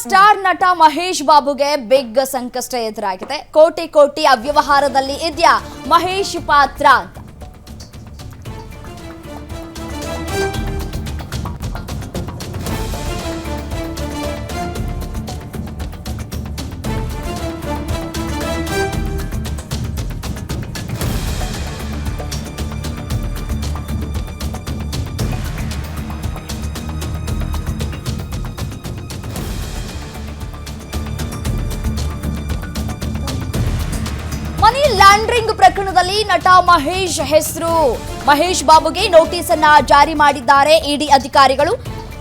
Star ನಟ Mahesh ಬಾಬುಗೆ big ಸಂಕಷ್ಟ ಎದುರಾಗಿದೆ. ಕೋಟಿ ಕೋಟಿ ಅವ್ಯವಹಾರದಲ್ಲಿ ಇದೆಯಾ ಮಹೇಶ್ ಪಾತ್ರ ಅಂತ. ಮನಿ ಲ್ಯಾಂಡ್ರಿಂಗ್ ಪ್ರಕರಣದಲ್ಲಿ ನಟ ಮಹೇಶ್ ಹೆಸರು ಮಹೇಶ್ ಬಾಬುಗೆ ನೋಟಿಸ್ ಅನ್ನ ಜಾರಿ ಮಾಡಿದ್ದಾರೆ ಇಡಿ ಅಧಿಕಾರಿಗಳು.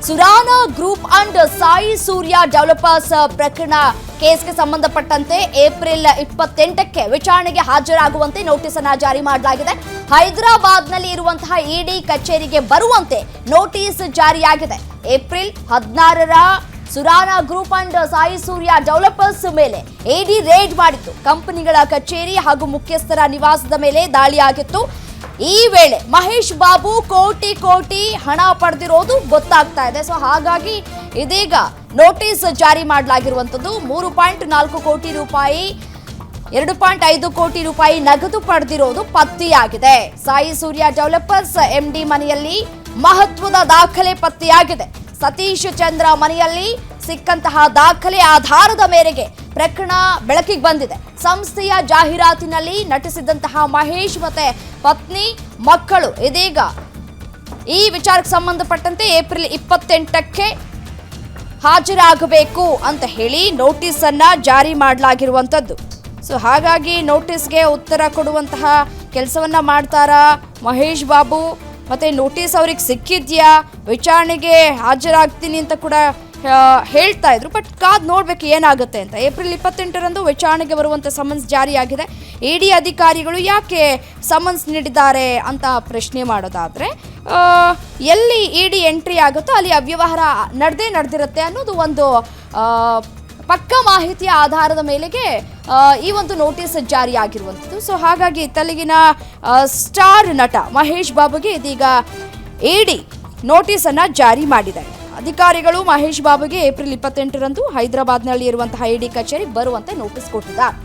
Surana group and Sai Surya developers ಪ್ರಕರಣ ಕೇಸ್ಗೆ ಸಂಬಂಧಪಟ್ಟಂತೆ ಏಪ್ರಿಲ್ 28ಕ್ಕೆ ವಿಚಾರಣೆಗೆ ಹಾಜರಾಗುವಂತೆ ನೋಟಿಸ್ ಅನ್ನ ಜಾರಿ ಮಾಡಲಾಗಿದೆ. ಹೈದರಾಬಾದ್ನಲ್ಲಿ ಇರುವಂತಹ ಇಡಿ ಕಚೇರಿಗೆ ಬರುವಂತೆ ನೋಟಿಸ್ ಜಾರಿಯಾಗಿದೆ. ಏಪ್ರಿಲ್ 16ರ Surana group and Sai Surya developers ಮೇಲೆ ಇಡಿ ರೇಡ್ ಮಾಡಿತ್ತು. ಕಂಪನಿಗಳ ಕಚೇರಿ ಹಾಗೂ ಮುಖ್ಯಸ್ಥರ ನಿವಾಸದ ಮೇಲೆ ದಾಳಿಯಾಗಿತ್ತು. ಈ ವೇಳೆ ಮಹೇಶ್ ಬಾಬು ಕೋಟಿ ಕೋಟಿ ಹಣ ಪಡೆದಿರೋದು ಗೊತ್ತಾಗ್ತಾ ಇದೆ. ಸೊ ಹಾಗಾಗಿ ಇದೀಗ ನೋಟಿಸ್ ಜಾರಿ ಮಾಡಲಾಗಿರುವಂತದ್ದು. 3.4 ಕೋಟಿ ರೂಪಾಯಿ 2.5 ಕೋಟಿ ರೂಪಾಯಿ ನಗದು ಪಡೆದಿರೋದು ಪತ್ತೆಯಾಗಿದೆ. ಸಾಯಿ ಸೂರ್ಯ ಡೆವಲಪರ್ಸ್ ಎಂಡಿ ಮನೆಯಲ್ಲಿ ಮಹತ್ವದ ದಾಖಲೆ ಪತ್ತೆಯಾಗಿದೆ. ಸತೀಶ್ ಚಂದ್ರ ಮನೆಯಲ್ಲಿ ಸಿಕ್ಕಂತಹ ದಾಖಲೆ ಆಧಾರದ ಮೇರೆಗೆ ಪ್ರಕರಣ ಬೆಳಕಿಗೆ ಬಂದಿದೆ. ಸಂಸ್ಥೆಯ ಜಾಹೀರಾತಿನಲ್ಲಿ ನಟಿಸಿದಂತಹ ಮಹೇಶ್ ಮತ್ತೆ ಪತ್ನಿ ಮಕ್ಕಳು ಇದೀಗ ಈ ವಿಚಾರಕ್ಕೆ ಸಂಬಂಧಪಟ್ಟಂತೆ ಏಪ್ರಿಲ್ 28ಕ್ಕೆ ಹಾಜರಾಗಬೇಕು ಅಂತ ಹೇಳಿ ನೋಟಿಸ್ ಅನ್ನ ಜಾರಿ ಮಾಡಲಾಗಿರುವಂತದ್ದು. ಸೊ ಹಾಗಾಗಿ ನೋಟಿಸ್ಗೆ ಉತ್ತರ ಕೊಡುವಂತಹ ಕೆಲಸವನ್ನ ಮಾಡ್ತಾರಾ ಮಹೇಶ್ ಬಾಬು? ಮತ್ತೆ ನೋಟಿಸ್ ಅವ್ರಿಗೆ ಸಿಕ್ಕಿದ್ಯಾ? ವಿಚಾರಣೆಗೆ ಹಾಜರಾಗ್ತೀನಿ ಅಂತ ಕೂಡ ಹೇಳ್ತಾ ಇದ್ರು. ಬಟ್ ಕಾದ್ ನೋಡ್ಬೇಕು ಏನಾಗುತ್ತೆ ಅಂತ. ಏಪ್ರಿಲ್ 28ರಂದು ವಿಚಾರಣೆಗೆ ಬರುವಂತೆ ಸಮನ್ಸ್ ಜಾರಿಯಾಗಿದೆ. ಇಡಿ ಅಧಿಕಾರಿಗಳು ಯಾಕೆ ಸಮನ್ಸ್ ನೀಡಿದ್ದಾರೆ ಅಂತ ಪ್ರಶ್ನೆ ಮಾಡೋದಾದ್ರೆ, ಎಲ್ಲಿ ಇಡಿ ಎಂಟ್ರಿ ಆಗುತ್ತೋ ಅಲ್ಲಿ ಅವ್ಯವಹಾರ ನಡೆದಿರುತ್ತೆ ಅನ್ನೋದು ಒಂದು ಪಕ್ಕಾ ಮಾಹಿತಿಯ ಆಧಾರದ ಮೇಲೆಗೆ ಈ ಒಂದು ನೋಟಿಸ್ ಜಾರಿಯಾಗಿರುವಂಥದ್ದು. ಸೊ ಹಾಗಾಗಿ ತೆಲುಗಿನ ಸ್ಟಾರ್ ನಟ ಮಹೇಶ್ ಬಾಬುಗೆ ಇದೀಗ ಇಡಿ ನೋಟಿಸ್ ಅನ್ನ ಜಾರಿ ಮಾಡಿದೆ. ಅಧಿಕಾರಿಗಳು ಮಹೇಶ್ ಬಾಬುಗೆ ಏಪ್ರಿಲ್ 28ರಂದು ಹೈದರಾಬಾದ್ನಲ್ಲಿ ಇರುವಂತಹ ಇಡಿ ಕಚೇರಿ ಬರುವಂತೆ ನೋಟಿಸ್ ಕೊಟ್ಟಿದ್ದಾರೆ.